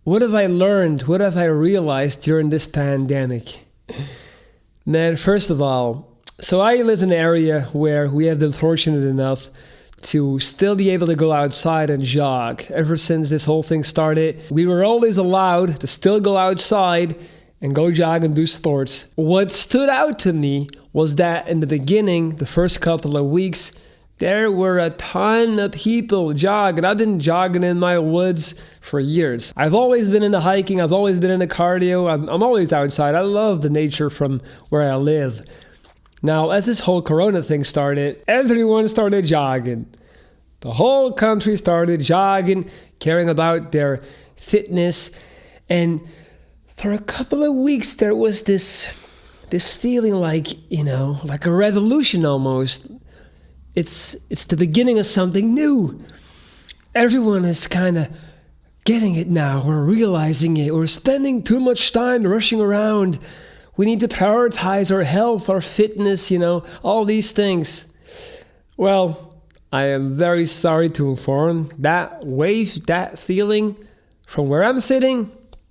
What have I learned? What have I realized during this pandemic? Man, first of all, so I live in an area where we have been fortunate enough to still be able to go outside and jog. Ever since this whole thing started, we were always allowed to still go outside and go jog and do sports. What stood out to me was that in the beginning, the first couple of weeks, there were a ton of people jogging. I've been jogging in my woods for years. I've always been into hiking. I've always been into cardio. I'm always outside. I love the nature from where I live. Now, as this whole Corona thing started, everyone started jogging. The whole country started jogging, caring about their fitness. And for a couple of weeks, there was this feeling like, like a revolution almost. It's the beginning of something new. Everyone is kind of getting it now. We're realizing it. We're spending too much time rushing around. We need to prioritize our health, our fitness, all these things. Well, I am very sorry to inform that wave, that feeling from where I'm sitting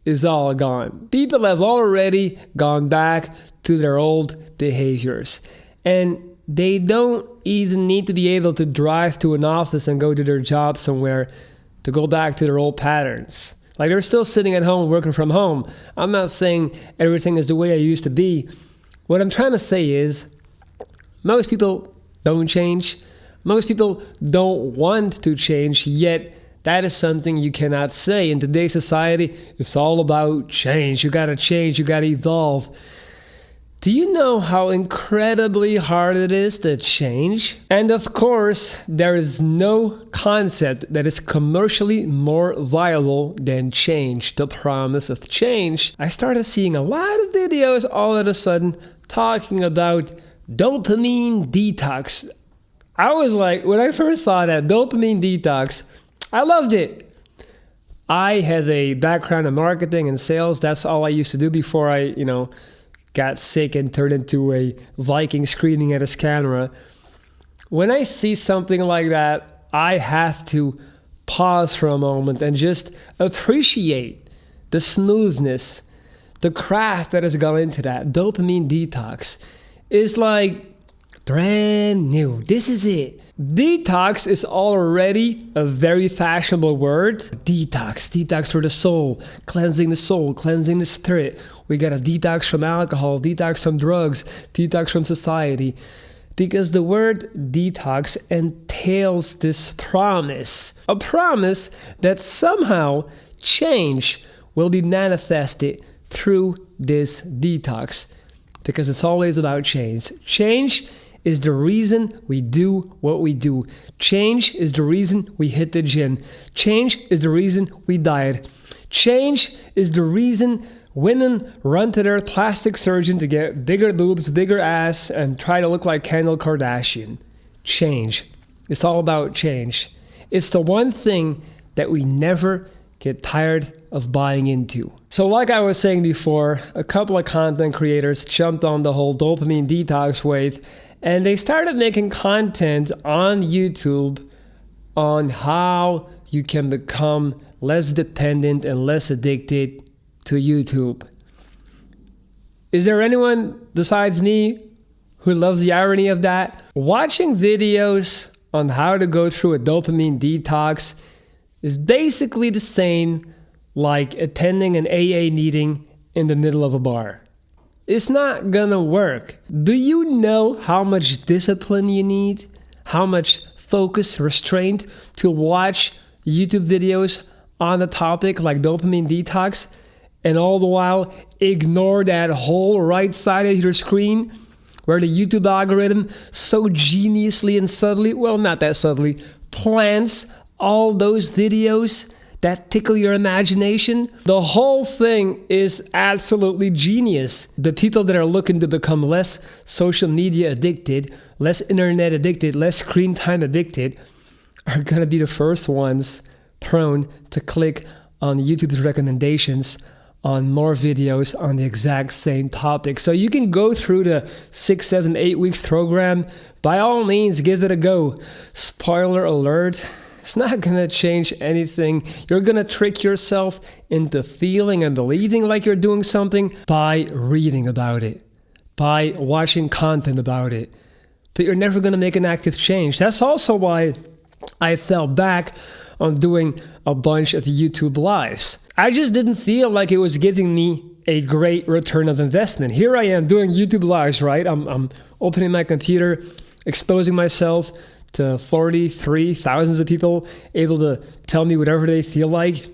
is all gone. People have already gone back to their old behaviors. And they don't even need to be able to drive to an office and go to their job somewhere to go back to their old patterns. Like they're still sitting at home working from home. I'm not saying everything is the way I used to be. What I'm trying to say is most people don't change. Most people don't want to change, yet that is something you cannot say. In today's society, it's all about change. You gotta change, you gotta evolve. Do you know how incredibly hard it is to change? And of course, there is no concept that is commercially more viable than change, the promise of change. I started seeing a lot of videos all of a sudden talking about dopamine detox. I was like, when I first saw that, dopamine detox, I loved it. I had a background in marketing and sales. That's all I used to do before I, got sick and turned into a Viking screaming at his camera. When I see something like that, I have to pause for a moment and just appreciate the smoothness, the craft that has gone into that. Dopamine detox is like brand new. This is it. Detox is already a very fashionable word. Detox for the soul, cleansing the spirit. We got a detox from alcohol, detox from drugs, detox from society. Because the word detox entails this promise. A promise that somehow change will be manifested through this detox. Because it's always about change. Change is the reason we do what we do. Change is the reason we hit the gym. Change is the reason we diet. Change is the reason women run to their plastic surgeon to get bigger boobs, bigger ass, and try to look like Kendall Kardashian. Change. It's all about change. It's the one thing that we never get tired of buying into. So like I was saying before, a couple of content creators jumped on the whole dopamine detox wave, and they started making content on YouTube on how you can become less dependent and less addicted to YouTube. Is there anyone besides me who loves the irony of that? Watching videos on how to go through a dopamine detox is basically the same like attending an AA meeting in the middle of a bar. It's not gonna work. Do you know how much discipline you need? How much focus, restraint to watch YouTube videos on a topic like dopamine detox and all the while ignore that whole right side of your screen where the YouTube algorithm so geniusly and subtly, well, not that subtly, plants all those videos that tickle your imagination? The whole thing is absolutely genius. The people that are looking to become less social media addicted, less internet addicted, less screen time addicted, are gonna be the first ones prone to click on YouTube's recommendations on more videos on the exact same topic. So you can go through the 6, 7, 8 weeks program. By all means, give it a go. Spoiler alert, It's not going to change anything. You're going to trick yourself into feeling and believing like you're doing something by reading about it, by watching content about it. But you're never going to make an active change. That's also why I fell back on doing a bunch of YouTube lives. I just didn't feel like it was giving me a great return of investment. Here I am doing YouTube lives, right? I'm opening my computer, exposing myself to 43,000 of people able to tell me whatever they feel like.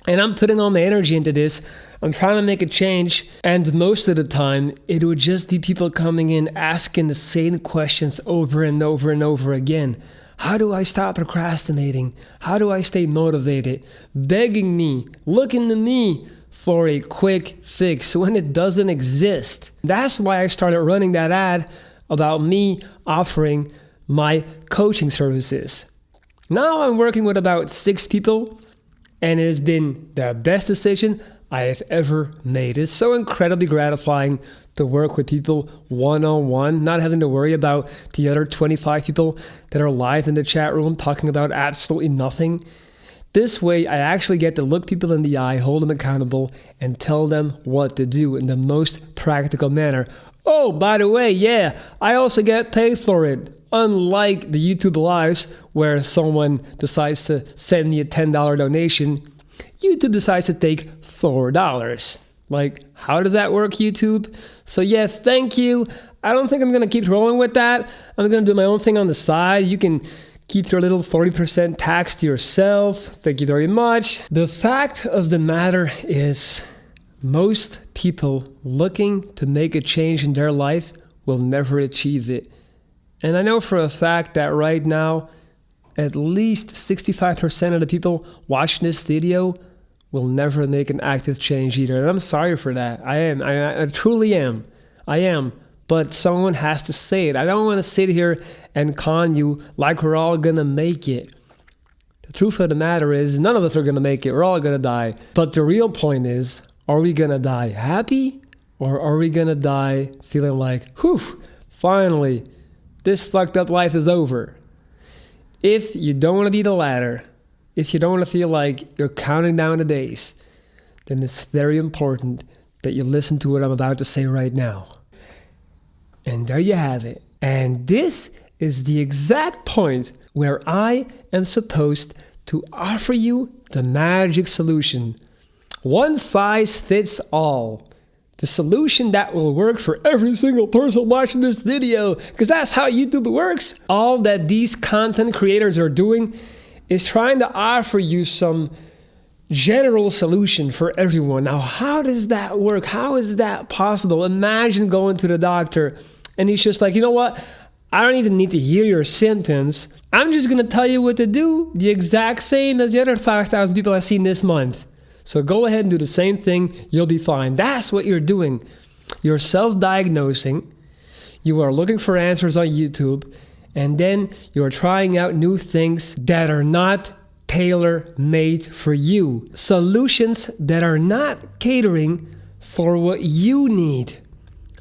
And I'm putting all my energy into this. I'm trying to make a change. And most of the time, it would just be people coming in asking the same questions over and over and over again. How do I stop procrastinating? How do I stay motivated? Begging me, looking to me for a quick fix when it doesn't exist. That's why I started running that ad about me offering my coaching services. Now I'm working with about 6 people, and it has been the best decision I have ever made. It's so incredibly gratifying to work with people one-on-one, not having to worry about the other 25 people that are live in the chat room talking about absolutely nothing. This way, I actually get to look people in the eye, hold them accountable, and tell them what to do in the most practical manner. Oh, by the way, yeah, I also get paid for it. Unlike the YouTube lives where someone decides to send me a $10 donation, YouTube decides to take $4. Like, how does that work, YouTube? So yes, thank you. I don't think I'm going to keep rolling with that. I'm going to do my own thing on the side. You can keep your little 40% tax to yourself. Thank you very much. The fact of the matter is, most people looking to make a change in their life will never achieve it. And I know for a fact that right now, at least 65% of the people watching this video will never make an active change either. And I'm sorry for that. I truly am. I am. But someone has to say it. I don't want to sit here and con you like we're all going to make it. The truth of the matter is, none of us are going to make it. We're all going to die. But the real point is, are we going to die happy? Or are we going to die feeling like, whew, finally, this fucked up life is over? If you don't want to be the latter, if you don't want to feel like you're counting down the days, then it's very important that you listen to what I'm about to say right now. And there you have it. And this is the exact point where I am supposed to offer you the magic solution. One size fits all. The solution that will work for every single person watching this video, because that's how YouTube works. All that these content creators are doing is trying to offer you some general solution for everyone. Now, how does that work? How is that possible? Imagine going to the doctor and he's just like, you know what? I don't even need to hear your symptoms. I'm just going to tell you what to do, the exact same as the other 5,000 people I've seen this month. So go ahead and do the same thing. You'll be fine. That's what you're doing. You're self-diagnosing. You are looking for answers on YouTube. And then you're trying out new things that are not tailor-made for you. Solutions that are not catering for what you need,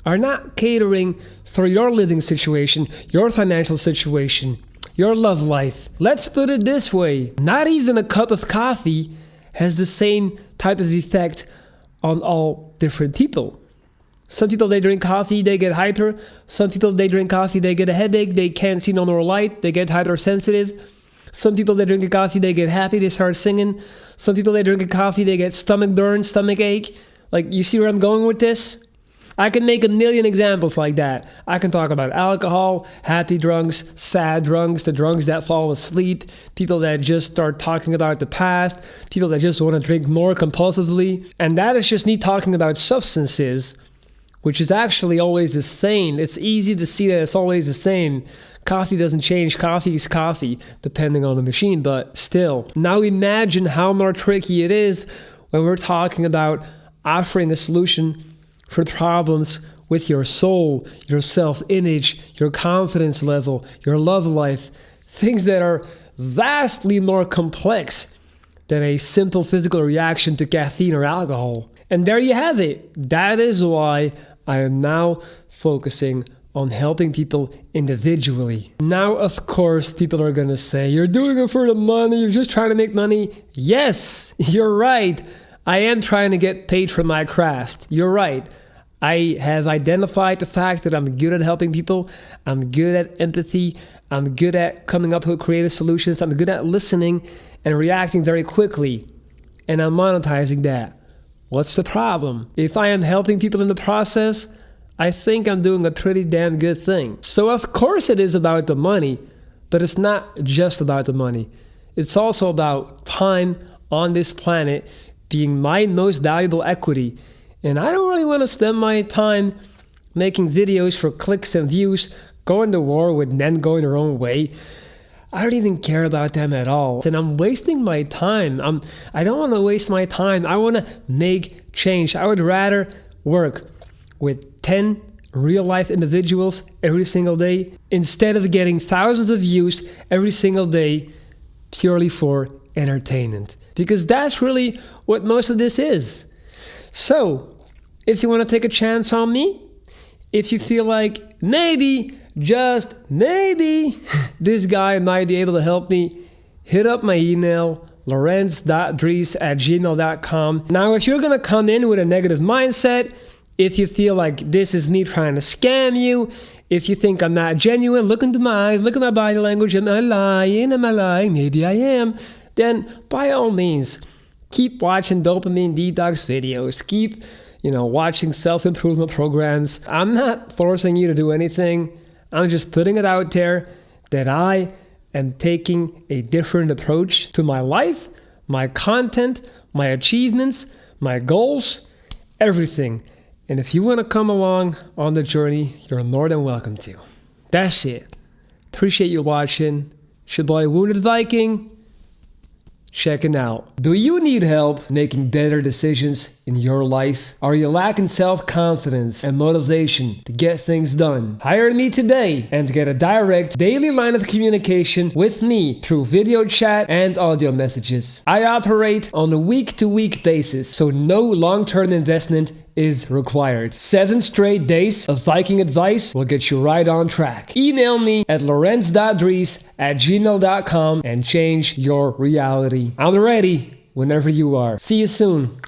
are not catering for your living situation, your financial situation, your love life. Let's put it this way. Not even a cup of coffee has the same type of effect on all different people. Some people, they drink coffee, they get hyper. Some people, they drink coffee, they get a headache, they can't see no more light, they get hypersensitive. Some people, they drink a coffee, they get happy, they start singing. Some people, they drink a coffee, they get stomach burn, stomach ache. Like, you see where I'm going with this? I can make a million examples like that. I can talk about alcohol, happy drunks, sad drunks, the drunks that fall asleep, people that just start talking about the past, people that just want to drink more compulsively. And that is just me talking about substances, which is actually always the same. It's easy to see that it's always the same. Coffee doesn't change. Coffee is coffee, depending on the machine, but still. Now imagine how more tricky it is when we're talking about offering a solution for problems with your soul, your self-image, your confidence level, your love life, things that are vastly more complex than a simple physical reaction to caffeine or alcohol. And there you have it. That is why I am now focusing on helping people individually. Now, of course, people are gonna say, you're doing it for the money, you're just trying to make money. Yes, you're right. I am trying to get paid for my craft. You're right. I have identified the fact that I'm good at helping people. I'm good at empathy. I'm good at coming up with creative solutions. I'm good at listening and reacting very quickly. And I'm monetizing that. What's the problem? If I am helping people in the process, I think I'm doing a pretty damn good thing. So of course it is about the money, but it's not just about the money. It's also about time on this planet being my most valuable equity. And I don't really want to spend my time making videos for clicks and views, going to war with men going their own way. I don't even care about them at all. And I'm wasting my time. I don't want to waste my time. I want to make change. I would rather work with 10 real-life individuals every single day instead of getting thousands of views every single day purely for entertainment. Because that's really what most of this is. So, if you want to take a chance on me, if you feel like maybe, just maybe, this guy might be able to help me, hit up my email, lorenz.dries@gmail.com. Now, if you're going to come in with a negative mindset, if you feel like this is me trying to scam you, if you think I'm not genuine, look into my eyes, look at my body language, am I lying, maybe I am, then by all means, keep watching Dopamine Detox videos, keep watching self-improvement programs. I'm not forcing you to do anything. I'm just putting it out there that I am taking a different approach to my life, my content, my achievements, my goals, everything. And if you want to come along on the journey, you're more than welcome to. That's it. Appreciate you watching. It's your boy Wounded Viking. Checking out. Do you need help making better decisions in your life? Are you lacking self-confidence and motivation to get things done? Hire me today and get a direct daily line of communication with me through video chat and audio messages. I operate on a week-to-week basis, so no long-term investment is required. 7 straight days of Viking advice will get you right on track. Email me at lorenz.dries@gmail.com and change your reality. I'm ready whenever you are. See you soon.